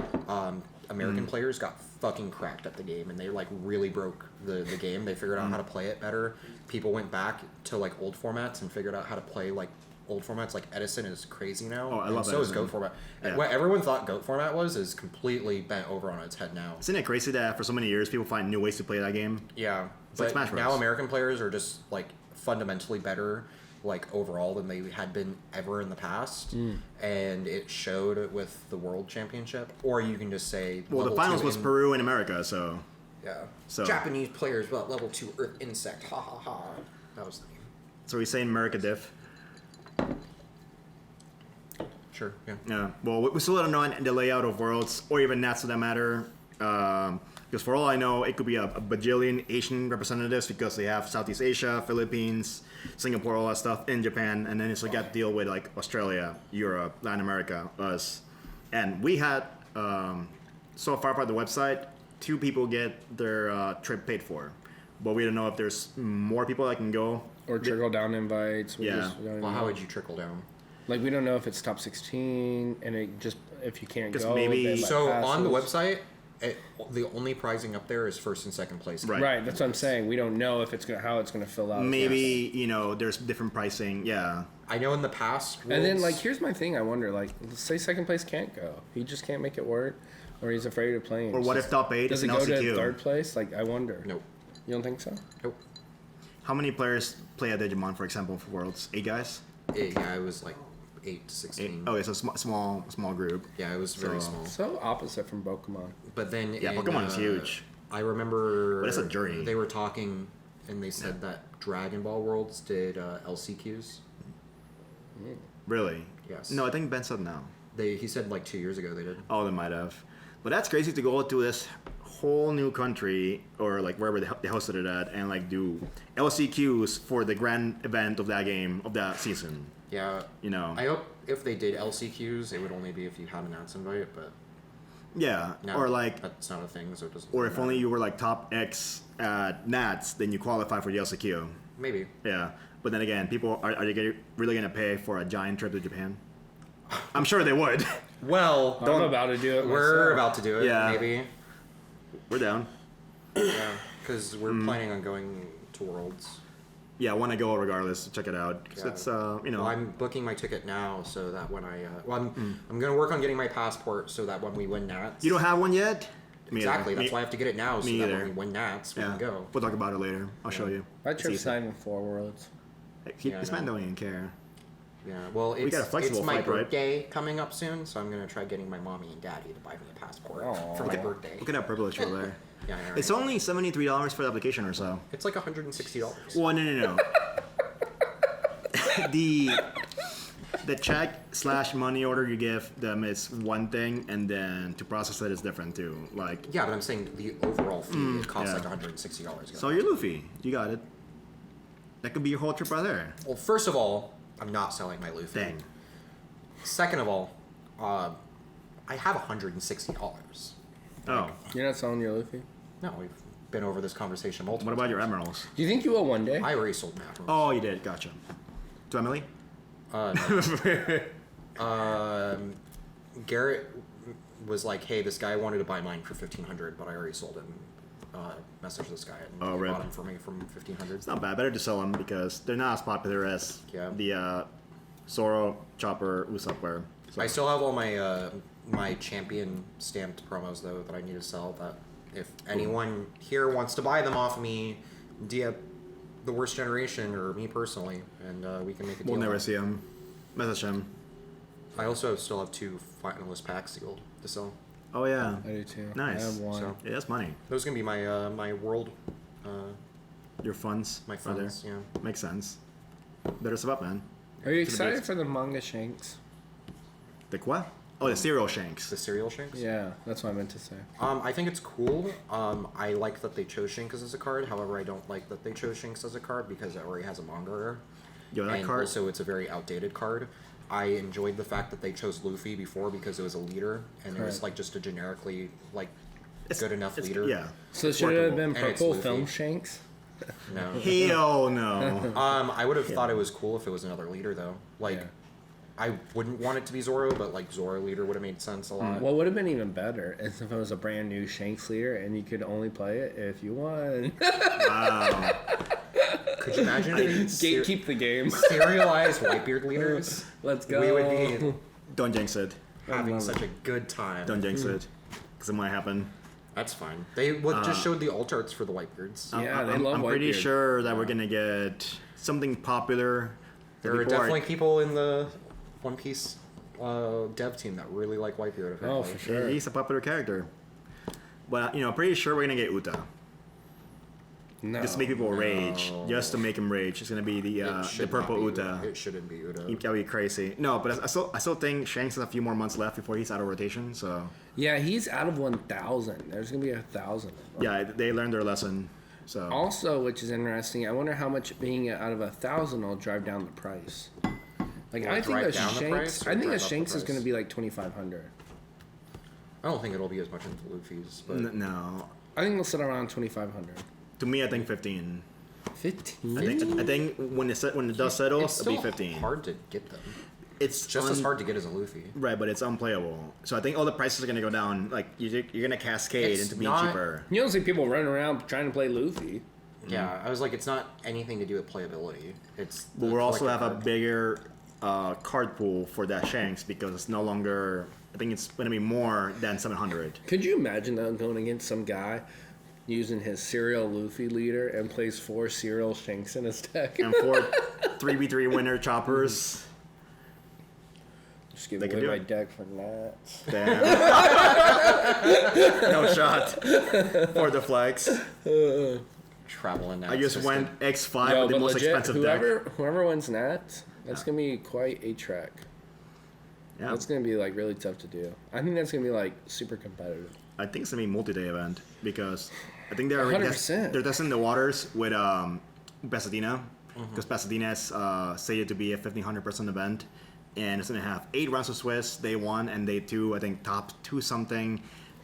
American players got fucking cracked at the game and they like really broke the game. They figured out how to play it better. People went back to like old formats and figured out how to play like old formats. Like Edison is crazy now. Oh, I and love so is Edison. Goat format. Yeah. What everyone thought Goat format was is completely bent over on its head now. Isn't it crazy that for so many years people find new ways to play that game? Yeah, It's like but Smash now Bros. American players are just like fundamentally better, like overall than they had been ever in the past, and it showed with the World Championship. Or you can just say, Well, the level finals 2 was in- Peru and America, so Yeah, So- Japanese players, but level 2 Earth insect. Ha ha ha. That was the name. we're saying America diff. Sure. Yeah. Yeah. Well, we still don't know the layout of Worlds or even Nats for that matter. Because for all I know, it could be a bajillion Asian representatives because they have Southeast Asia, Philippines, Singapore, all that stuff in Japan, and then it's like got to deal with like Australia, Europe, Latin America, us, and we had so far by the website, 2 people get their trip paid for, but we don't know if there's more people that can go. or trickle down invites. We Yeah. just don't Well, how know. would you trickle down? Like we don't know if it's top 16, and it just if you can't 'Cause go. maybe- they let So on the passes. website, the only pricing up there is first and second place. Right. Right, that's what I'm saying. We don't know if it's gonna how it's gonna fill out. Maybe there's different pricing. Yeah. I know in the past. And then Worlds- like here's my thing. I wonder like let's say second place can't go. He just can't make it work, or he's afraid of playing. Or what if top 8 does is it an go to LCQ? third place? Like I wonder. Nope. You don't think so? Nope. How many players play at Digimon, for example, for Worlds? 8 guys? Yeah, it was like 8 to 16. Oh, it's a small group. Yeah, it was very So- small. So opposite from Pokemon. But then Yeah, in, Pokemon is huge. I remember. But it's a journey. They were talking, and they said that Dragon Ball Worlds did LCQs. Really? Yes. No, I think Ben said no. He said like 2 years ago they did. Oh, they might have. But that's crazy to go to this whole new country or like wherever they hosted it at and like do LCQs for the grand event of that game of that season. Yeah. I hope if they did LCQs, it would only be if you had an Nats invite, but Yeah. no, Or like, that's not a thing, so it doesn't. or if matter. only you were like top X at Nats, then you qualify for the LCQ. Maybe. Yeah. But then again, people are they really gonna pay for a giant trip to Japan? I'm sure they would. Well, I'm about to do it. we're myself. about to do it. Yeah. Maybe. We're down. Yeah, because we're planning on going to Worlds. yeah, I want to go regardless. Check it out. 'Cause Yeah. it's you know. Well, I'm booking my ticket now so that when I'm gonna work on getting my passport so that when we win Nats. You don't have one yet? Me Exactly. either. That's why I have to get it now so me that either. when we win Nats, we Yeah. can go. We'll talk about it later. I'll show you. My It's trip's easy. not even 4 worlds. Yeah, I This man know. don't even care. Yeah. Well, got a it's flexible my flight, right? birthday coming up soon, so I'm gonna try getting my mommy and daddy to buy me a passport Aw. for my birthday. Look at that privilege over there. Yeah, I know, It's right? only $73 for the application or so. It's like $160. Well, no. The check / money order you give them is one thing, and then to process it is different too. Like, Yeah, but I'm saying the overall fee it costs yeah. like $160. so you're Luffy. You got it. That could be your whole trip right there. Well, first of all, I'm not selling my Luffy. Dang. Second of all, I have $160. Oh, You're not selling your Luffy? No, we've been over this conversation multiple what about your times. emeralds? Do you think you will one day? I already sold Mavericks. Oh, you did. Gotcha. To Emily? Garrett was like, "Hey, this guy wanted to buy mine for $1,500, but I already sold him." Message this guy and Oh, he rip. bought him for me from $1,500. It's not bad. Better to sell them because they're not as popular as Yeah. the Zoro, Chopper, Usopp were. So. I still have all my my champion stamped promos though that I need to sell. That if anyone here wants to buy them off of me, DM the Worst Generation or me personally, and we can make a deal. We'll never on it. see him. Message him. I also still have 2 finalist packs sealed to sell. Oh yeah. I do too. Nice. I have one. So- Yeah, that's money. Those are gonna be my my world, Your funds. my are there. funds. Yeah. Makes sense. Better sub up, man. Are you To the excited base. for the manga shanks? The what? Oh, the cereal shanks. The cereal shanks. Yeah, that's what I meant to say. I think it's cool. I like that they chose Shanks as a card. However, I don't like that they chose Shanks as a card because it already has a manga rare. Yo, that And card. also, it's a very outdated card. I enjoyed the fact that they chose Luffy before because it was a leader, and it was Right. like just a generically like It's- good enough it's- leader. Yeah. So should it have been And it's purple Luffy. film shanks? No. Hell no. I would have thought it was cool if it was another leader though. Like, Yeah. I wouldn't want it to be Zoro, but like Zoro leader would have made sense a lot. What would have been even better is if it was a brand new Shanks leader and you could only play it if you won. Wow. Could you imagine if they Gatekeep the game. serialized Whitebeard leaders? Let's go. We would be Don't jinx it. having love such a good time. Don't jinx it. Because it might happen. That's fine. They just showed the alt arts for the Whitebeards. Yeah, they love I'm pretty Whitebeard. sure that we're gonna get something popular. There are People definitely people in the One Piece dev team that really like Whitebeard. Apparently. Oh, for sure. He's a popular character. But pretty sure we're gonna get Uta. No. Just to make people rage. Just to make him rage. It's gonna be It the should purple not be Uta. It shouldn't be Uta. That'll be crazy. No, but I still think Shanks has a few more months left before he's out of rotation. So Yeah, he's out of 1,000. There's gonna be 1,000. of them. yeah, they learned their lesson. So Also, which is interesting, I wonder how much being out of 1,000 will drive down the price. Like Will I it think a drive down the Shanks, price or I think a drive up the Shanks is price? gonna be like 2,500. I don't think it'll be as much into Luffy's, but no, I think we'll sit around 2,500. to me I think 15. 15. I think when the dust settles, it's it'll still be 15. hard to get them. It's Just as hard to get as a Luffy. Right, but it's unplayable. So I think all the prices are gonna go down. Like you're gonna cascade It's into being not- cheaper. You don't see people running around trying to play Luffy. Yeah, I was like, it's not anything to do with playability. It's. But the we also collector have a card. bigger card pool for that Shanks because it's no longer. I think it's gonna be more than 700. Could you imagine that going against some guy using his serial Luffy leader and plays 4 serial Shanks in his deck? And for 3v3 winner choppers. Just give They could away do my it. deck for that. Damn. No shot for the flex. Traveling now. I just went X5 Yo, with the but most legit, expensive deck. whoever wins that, that's gonna be quite a trek. Yeah. That's gonna be like really tough to do. I think that's gonna be like super competitive. I think it's gonna be a multi-day event because I think they're 100%. they're testing the waters with Pasadena because Pasadena is stated to be a 1,500-person event, and it's gonna have 8 rounds of Swiss day 1 and day 2. I think top 2 something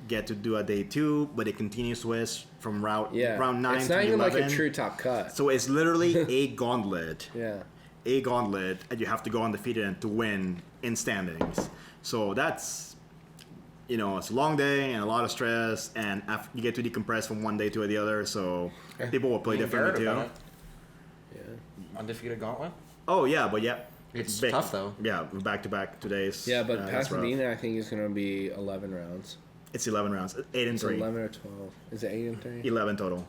get to do a day 2, but it continues Swiss from round 9 it's to not even 11. like a true top cut. So it's literally a gauntlet. Yeah. A gauntlet, and you have to go undefeated and to win in standings. So that's, it's a long day and a lot of stress, and you get to decompress from one day to the other. So people will play Me and differently Garrett too. have done it. Yeah. undefeated gauntlet. Oh yeah, but yeah, It's big. tough though. Yeah, back-to-back 2 days. Yeah, but that's rough. Pasadena, I think, is going to be 11 rounds. It's 11 rounds, 8 and It's 3, 11 or 12. Is it 8 and 3? 11 total.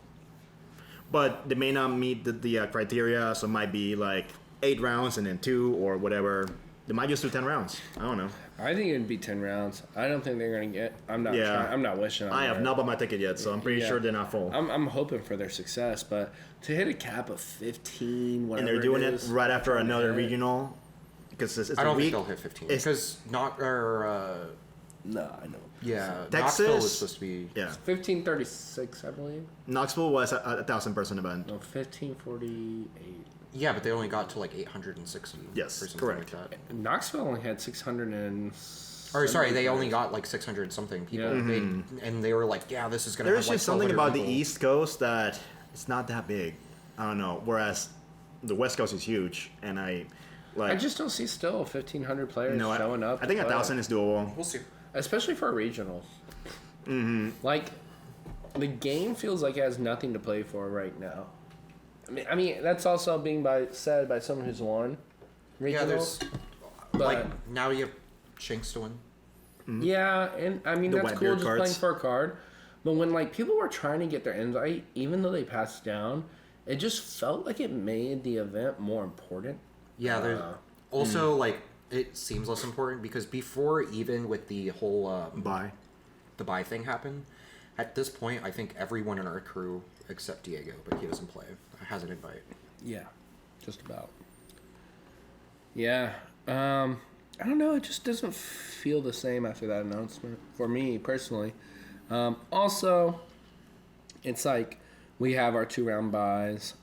But they may not meet the criteria, so it might be like 8 rounds and then 2 or whatever. They might just do 10 rounds. I don't know. I think it'd be 10 rounds. I don't think they're going to get. I'm not. Yeah. I'm not wishing. I have not bought my ticket yet, so I'm pretty Yeah. sure they're not full. I'm hoping for their success, but to hit a cap of 15, whatever And they're doing it is, right after another yeah. regional, because it's I don't a week. think they'll hit 15 It's- because not No, I know. yeah. Texas- Knoxville was supposed to be. Yeah, 1536, I believe. Knoxville was a 1,000-person event. No, 1548. Yeah, but they only got to like 860. Yes, or something correct. Like that. Knoxville only had 600 and. Or sorry, they only got like 600 something people. Yeah. And they were like, yeah, this is gonna. There's have, like, just something 1,200 about the people. East Coast that it's not that big. I don't know. Whereas the West Coast is huge, and I just don't see still 1,500 players no, showing up. I think to play. 1,000 is doable. We'll see. Especially for regionals. Mm-hmm. Like, the game feels like it has nothing to play for right now. I mean that's also being said by someone who's won regionals. Yeah, there's but, like now you have Shanks to win. yeah, and I mean The that's wet cool beard just cards. playing for a card. But when like people were trying to get their invite, even though they passed down, it just felt like it made the event more important. Yeah, there's also like it seems less important because before even with the whole Bye. the buy thing happened, at this point I think everyone in our crew except Diego, but he doesn't play, has an invite. Yeah, just about. Yeah, I don't know. It just doesn't feel the same after that announcement for me personally. Also, it's like we have our 2-round buys.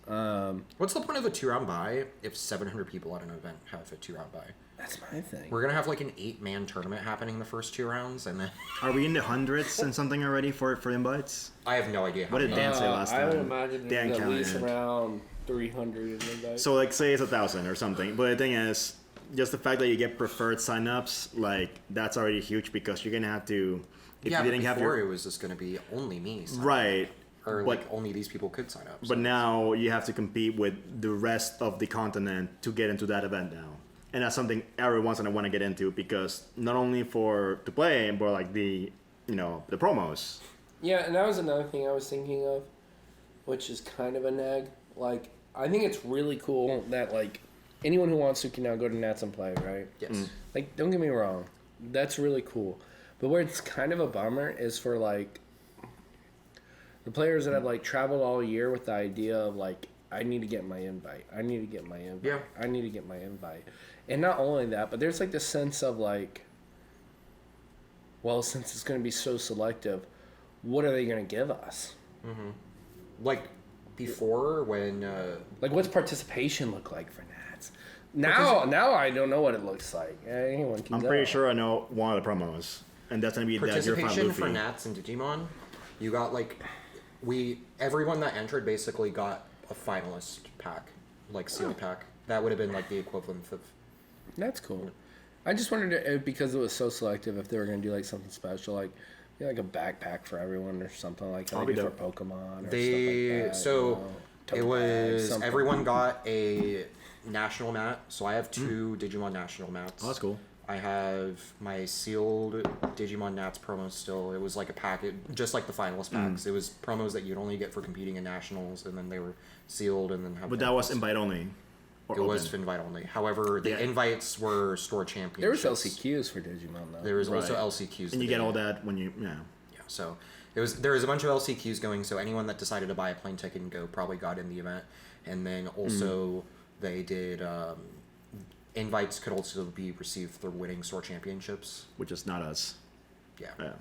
What's the point of a 2-round buy if 700 people at an event have a 2-round buy? That's my thing. We're gonna have like an 8-man tournament happening the first 2 rounds, and then Are we in the hundreds and something already for invites? I have no idea. How What did many. Dan say last I would time? imagine Dan there's at counted least it. around 300 in the guys. So like say it's 1,000 or something. But the thing is, just the fact that you get preferred signups, like that's already huge because you're gonna have to. If Yeah, you but didn't have before your it was just gonna be only me, sign up. right, Or but like only these people could sign up. but now you have to compete with the rest of the continent to get into that event now, and that's something every once in a while I want to get into because not only to play, but like the promos. Yeah, and that was another thing I was thinking of, which is kind of a neg. Like, I think it's really cool that, like, anyone who wants to can now go to Nats and play, right? yes. Like, don't get me wrong. That's really cool. But where it's kind of a bummer is for, like, the players that have, like, traveled all year with the idea of, like, I need to get my invite. I need to get my invite. Yeah. I need to get my invite. And not only that, but there's, like, this sense of, like, well, since it's going to be so selective, what are they going to give us? Like before when Like, what's participation look like for Nats? Now I don't know what it looks like. Anyone can I'm go. pretty sure I know one of the promos, and that's gonna be that you're fine participation for Luffy. Nats and Digimon, you got like everyone that entered basically got a finalist pack, like sealed pack. That would have been like the equivalent of. That's cool. I just wondered if, because it was so selective, if they were going to do like something special, like a backpack for everyone or something like how Probably they do dope. for Pokemon. Or They stuff like that, so you know, tote it bags, was something. everyone got a national mat. So I have 2 Digimon national mats. Oh, that's cool. I have my sealed Digimon Nats promos still. It was like a packet, just like the finalist packs. It was promos that you'd only get for competing in nationals, and then they were sealed, and then have. But that was invite only. Or It was open. invite only. However, the Yeah. invites were store There was championships. LCQs for Digimon though. There was Right. also LCQs. And the you get day. all that when you Yeah, so there was a bunch of LCQs going. So anyone that decided to buy a plane ticket and go probably got in the event, and then also they did invites could also be received through winning store championships. which is not us. Yeah. Yeah.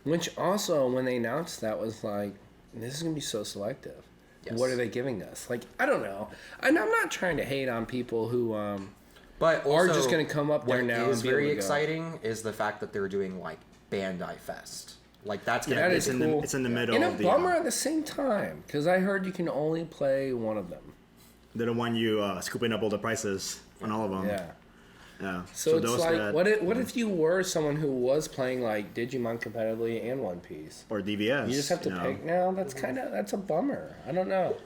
Which also, when they announced that, was like, this is going to be so selective. Yes. What are they giving us? Like, I don't know. And I'm not trying to hate on people who But are also, just going to come up there what now is and be very able to go. exciting is the fact that they're doing like Bandai Fest. Like that's Yeah, gonna That be is it's cool. it's in the middle And a of the. bummer at the same time, because I heard you can only play one of them. They're the one you scooping up all the prices on all of them. Yeah. Yeah. So it's those like, that- what if you were someone who was playing like Digimon competitively and One Piece? or DVS. You just have to know. pick now. That's a bummer. I don't know.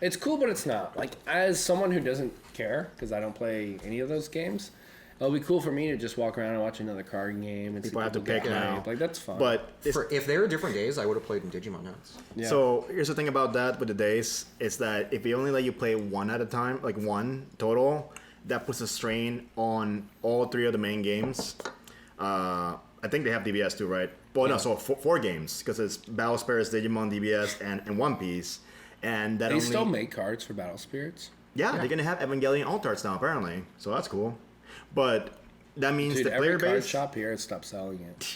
It's cool, but it's not. Like, as someone who doesn't care, because I don't play any of those games, it'll be cool for me to just walk around and watch another card game. And People see have to get pick now. hype. Like, that's fun. But If there were different days, I would have played in Digimon Nuts. Yeah. So here's the thing about that with the days is that if they only let you play one at a time, like one total, that puts a strain on all three of the main games. I think they have DBS too, right? Well, no, so four games because it's Battle Spirits, Digimon, DBS, and One Piece. And that they only... still make cards for Battle Spirits? Yeah, they're gonna have Evangelion Alt-Arts now apparently, so that's cool. But that means Dude, the every player card base. shop here has stopped selling it.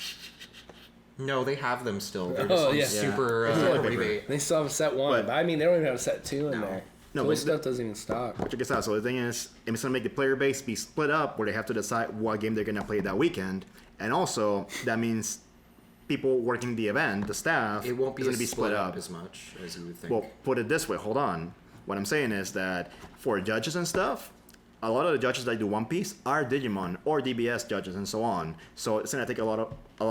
No, they have them still. They're just Oh, on yeah. super It's only paper. rebate. They still have set one, But- but I mean, they don't even have set two in there. No, Cool but stuff doesn't even stock. Check this out. So the thing is, it's gonna make the player base be split up, where they have to decide what game they're gonna play that weekend, and also that means people working the event, the staff, It won't be is gonna as be split up. as much as you would think. Well, put it this way. Hold on. What I'm saying is that for judges and stuff, a lot of the judges that do One Piece are Digimon or DBS judges and so on. So it's gonna take a lot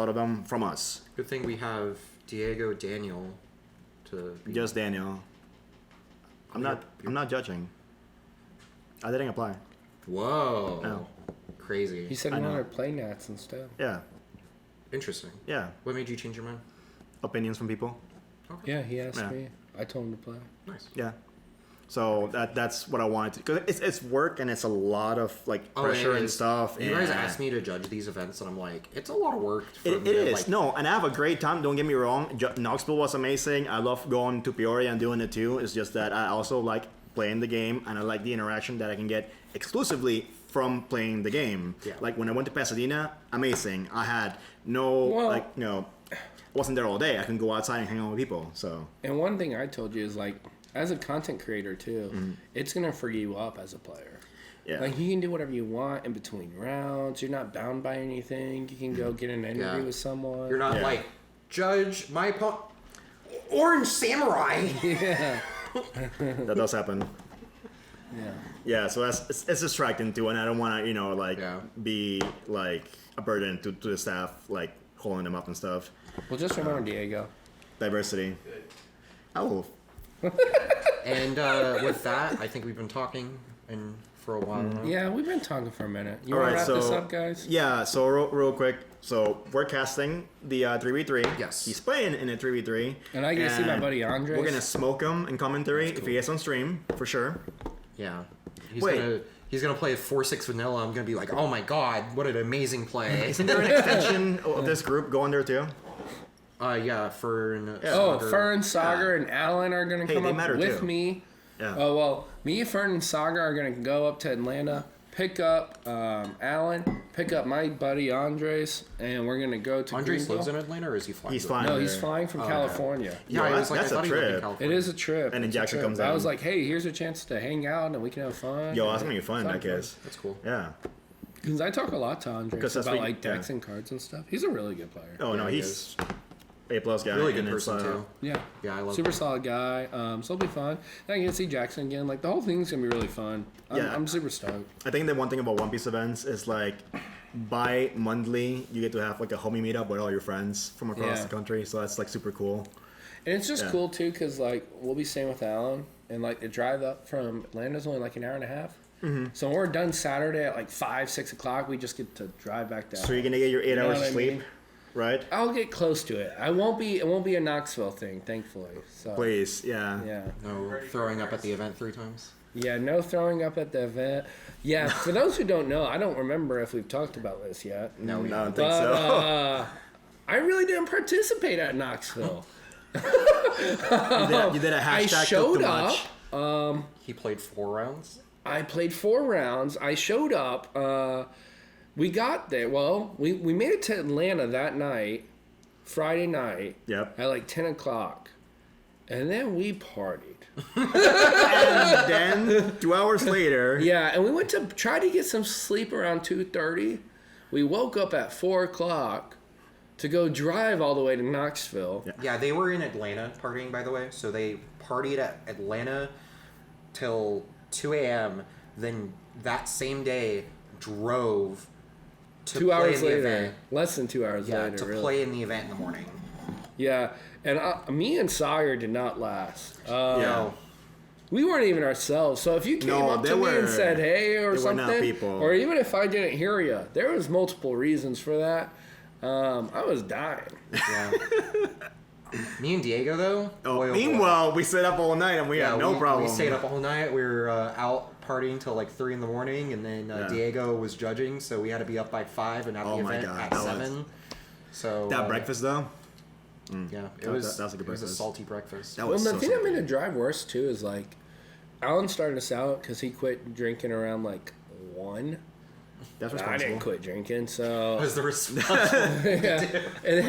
of them from us. Good thing we have Diego Daniel to be... Just Daniel. I'm not judging. I didn't apply. Whoa. No. Crazy. He said I he know. wanted to play Nats instead. Yeah. Interesting. Yeah. What made you change your mind? Opinions from people. Okay. Yeah, he asked Yeah. me. I told him to play. Nice. Yeah. So that's what I wanted to, because it's work and it's a lot of like pressure it and is. stuff. You guys and asked me to judge these events, and I'm like, it's a lot of work. For It me to, is. like, No, and I have a great time. Don't get me wrong. Knoxville was amazing. I love going to Peoria and doing it too. It's just that I also like playing the game, and I like the interaction that I can get exclusively from playing the game. Yeah. Like when I went to Pasadena, amazing. I had no Well- wasn't there all day. I can go outside and hang out with people. So And one thing I told you is like, as a content creator too, Mm-hmm. it's gonna free you up as a player. yeah. Like you can do whatever you want in between rounds. You're not bound by anything. You can go get an interview Yeah. with someone. You're not Yeah. like, judge my Orange Samurai. Yeah. That does happen. Yeah. Yeah, so it's distracting too, and I don't want to, Yeah. be like a burden to the staff, like holding them up and stuff. Well, just remember Diego. Diversity. Oh, And with that, I think we've been talking for a while now. Yeah, we've been talking for a minute. You all want right. to wrap So this up, guys? yeah, so real quick. So we're casting the 3v3. Yes. He's playing in a 3v3. And I get to see my buddy Andres. We're gonna smoke him in commentary if he gets on stream for sure. Yeah. He's Wait. He's gonna play 4-6 vanilla. I'm gonna be like, oh my god, what an amazing play. Isn't there an extension of this group going there too? Yeah, Fern. Oh, Sagar. Fern, Sagar, and Alan are going to Hey, come they up matter with too. me. Yeah. Oh, well, me, Fern, and Sagar are going to go up to Atlanta, pick up Alan, pick up my buddy Andres, and we're going to go to Andres Greenville. lives in Atlanta, or is he flying? He's to- flying. No, he's there. flying from okay. California. Yeah, Yo, I was like, that's I a thought he lived in trip. California. It is a trip. And then It's a Jackson trip. comes I was in. like, hey, here's a chance to hang out and we can have fun. Yo, that's gonna be fun in that Sounds case. That's cool. Yeah. Because I talk a lot to Andres 'Cause that's about what you- like decks yeah. and cards and stuff. He's a really good player. Oh no, Yeah, he he's A+ guy. Really good and it's, person too. Yeah. Yeah, I love Super him. solid guy. So it'll be fun. And I get to see Jackson again. Like the whole thing's gonna be really fun. Yeah. I'm super stoked. I think the one thing about One Piece events is like bi-monthly you get to have like a homie meetup with all your friends from across Yeah. the country. So that's like super cool. And it's just Yeah. cool too, cause like we'll be staying with Alan, and like the drive up from Atlanta's only like an hour and a half. Mm-hmm. So when we're done Saturday at like 5-6 o'clock, we just get to drive back down. So you're gonna get your 8 know hours what of I sleep, mean? right? I'll get close to it. It won't be a Knoxville thing, thankfully. So Please, yeah. yeah. No throwing up at the event 3 times. Yeah, no throwing up at the event. Yeah, for those who don't know, I don't remember if we've talked about this yet. No, No, I don't But think so. I really didn't participate at Knoxville. You did a I hashtag showed too up. much. He played 4 rounds. I played 4 rounds. I showed up. We got there. Well, we made it to Atlanta that night, Friday night, Yep. at like 10 o'clock. And then we partied. And then 2 hours later, Yeah, and we went to try to get some sleep around 2:30. We woke up at 4 o'clock to go drive all the way to Knoxville. Yeah, they were in Atlanta partying, by the way. So they partied at Atlanta till 2 a.m. Then that same day drove to 2 play hours in the later, event. less than 2 hours Yeah, later, to really. play in the event in the morning. Yeah, and me and Sawyer did not last. yeah. No. we weren't even ourselves. So if you came up to me and said hey or they were not something, people. or even if I didn't hear you, there was multiple reasons for that. I was dying. Yeah. Me and Diego though. Oh, meanwhile, we stayed up all night and we had no problem. We stayed up all night. We were out partying till like 3 in the morning, and then Diego was judging, so we had to be up by 5 and at the event at 7. So that breakfast though. Yeah, that was a good breakfast. It was a salty breakfast. Well, the thing that made the drive worse too is like, Alan started us out because he quit drinking around like 1. That's I responsible. didn't quit drinking, so was the response. yeah. And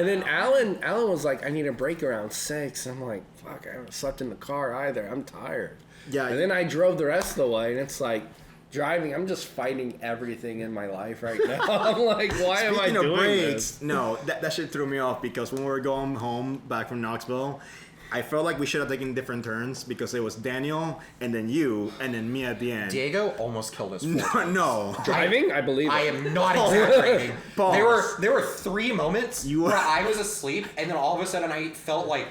then Alan was like, I need a break around 6. I'm like, fuck, I haven't slept in the car either. I'm tired. Yeah. And then I drove the rest of the way, and it's like driving. I'm just fighting everything in my life right now. I'm like, why am I doing this? No, that shit threw me off because when we were going home back from Knoxville, I felt like we should have taken different turns because it was Daniel and then you and then me at the end. Diego almost killed us. No. Driving? I believe I it. am not exaggerating. Pause. There were 3 moments where I was asleep, and then all of a sudden I felt like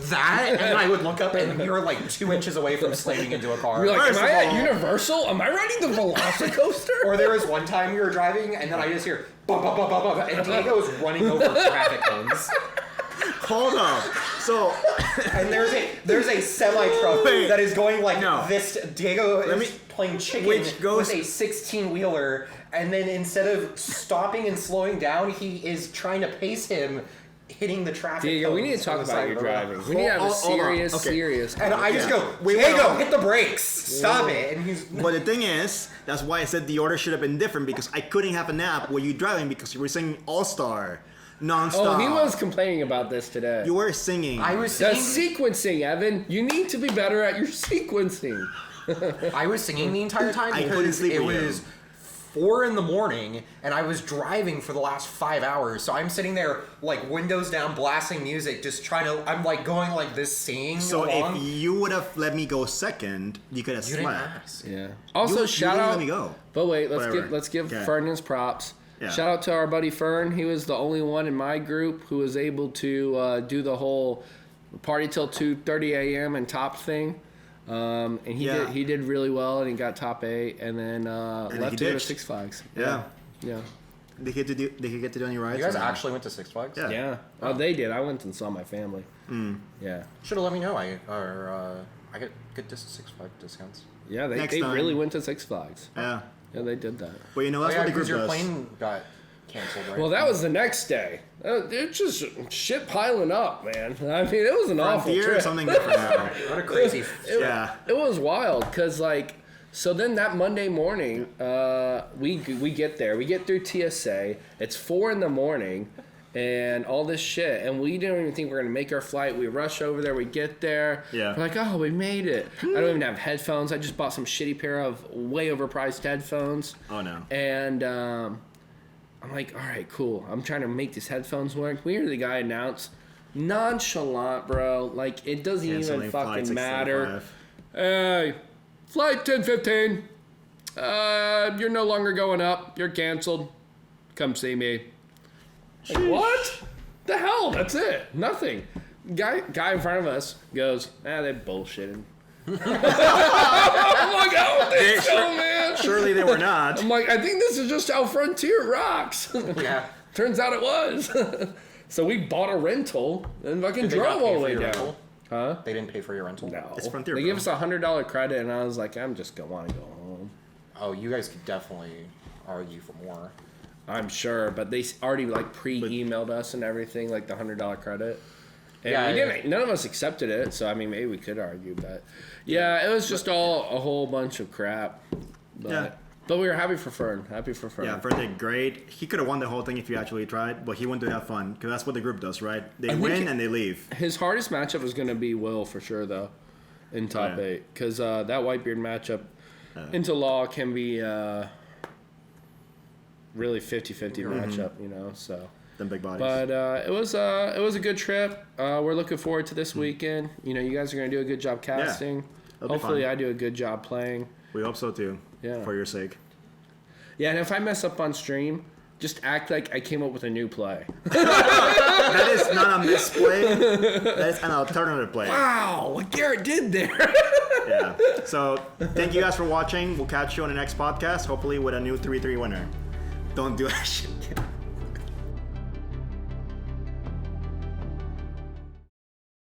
that, and I would look up, and we were like 2 inches away from slamming into a car. You're like, First am I of at all- Universal? Am I riding the Velocicoaster? Or there was one time we were driving, and then I just hear bum bum bum bum bum, and Diego was running over traffic cones. Hold up. So, And there's a semi truck Wait. that is going like No. this. Diego Let is me- playing chicken which goes- with a 16-wheeler, and then instead of stopping and slowing down, he is trying to pace him, hitting the traffic. Diego, we need to cones on talk the about side your of the road. driving. We need to have a Hold on. serious, Okay. serious And I just Yeah. go, Wait, Diego, hold on. hit the brakes, stop it, and he's. but the thing is, that's why I said the order should have been different because I couldn't have a nap while you driving because you were singing All Star nonstop. Oh, he was complaining about this today. You were singing. I was The singing. sequencing, Evan. You need to be better at your sequencing. I was singing the entire time I couldn't because sleep it with you. was 4 in the morning, and I was driving for the last 5 hours. So I'm sitting there, like, windows down, blasting music, just trying to. I'm like going like this, singing So along. if you would have let me go second, you could have You didn't slept. ask. Yeah. Also, You shout didn't out. let me go. But wait, Whatever. let's give Okay. Fern his props. Yeah. Shout out to our buddy Fern. He was the only one in my group who was able to do the whole party till 2:30 a.m. and top thing. And he did really well, and he got top 8, and then left he to go to ditched. Six Flags. Yeah. Yeah. Did he get to do any rides? You guys or no? actually went to Six Flags? Yeah. Yeah. Oh, they did. I went and saw my family. Yeah. Should have let me know. I get good Six Flags discounts. Yeah, they Next time. really went to Six Flags. Yeah. Yeah, they did that. Well, you know, that's Oh, yeah, what the group because your does. plane got canceled, right? Well, that was the next day. It's just shit piling up, man. I mean, it was an awful Frontier or trip. something different now. what a crazy. Yeah. It was wild because like so then that Monday morning we get there, we get through TSA, it's 4 in the morning and all this shit, and we didn't even think we were gonna make our flight. We rush over there, we get there, Yeah. we're like, oh, we made it. I don't even have headphones. I just bought some shitty pair of way overpriced headphones. Oh, no. And I'm like, all right, cool. I'm trying to make these headphones work. We hear the guy announce, nonchalant, bro. Like, it doesn't Canceling even flight fucking matter. 635. Hey, flight 1015. You're no longer going up. You're canceled. Come see me. Like, what? The hell? That's it. Nothing. Guy in front of us goes, they bullshitted. I'm like, I don't think so, man. Surely they were not. I'm like, I think this is just how Frontier rocks. Yeah. Turns out it was. So we bought a rental and fucking Did they not drove pay all the for way your down. rental? Huh? They didn't pay for your rental? No. It's Frontier, They bro. gave us $100 credit, and I was like, I'm just gonna want to go home. Oh, you guys could definitely argue for more. I'm sure, but they already like pre-emailed us and everything, like the $100 credit. And Yeah, we yeah. didn't. None of us accepted it, so I mean, maybe we could argue, but yeah, it was just all a whole bunch of crap. But, Yeah. but we were happy for Fern. Happy for Fern. Yeah, Fern did great. He could have won the whole thing if you actually tried, but he wanted to have fun because that's what the group does, right? They I think win and they leave. His hardest matchup was going to be Will for sure, though, in top yeah. 8, because that Whitebeard matchup into Law can be really 50-50 matchup, you know. So, Them big bodies. but it was a good trip. We're looking forward to this weekend. You know, you guys are going to do a good job casting. it'll be Hopefully, fun. I do a good job playing. We hope so too. Yeah. For your sake. Yeah, and if I mess up on stream, Just act like I came up with a new play. That is not a misplay. That is an alternative play. Wow, what Garrett did there. Yeah. So thank you guys for watching. We'll catch you on the next podcast, hopefully with a new 3-3 winner. Don't do that shit.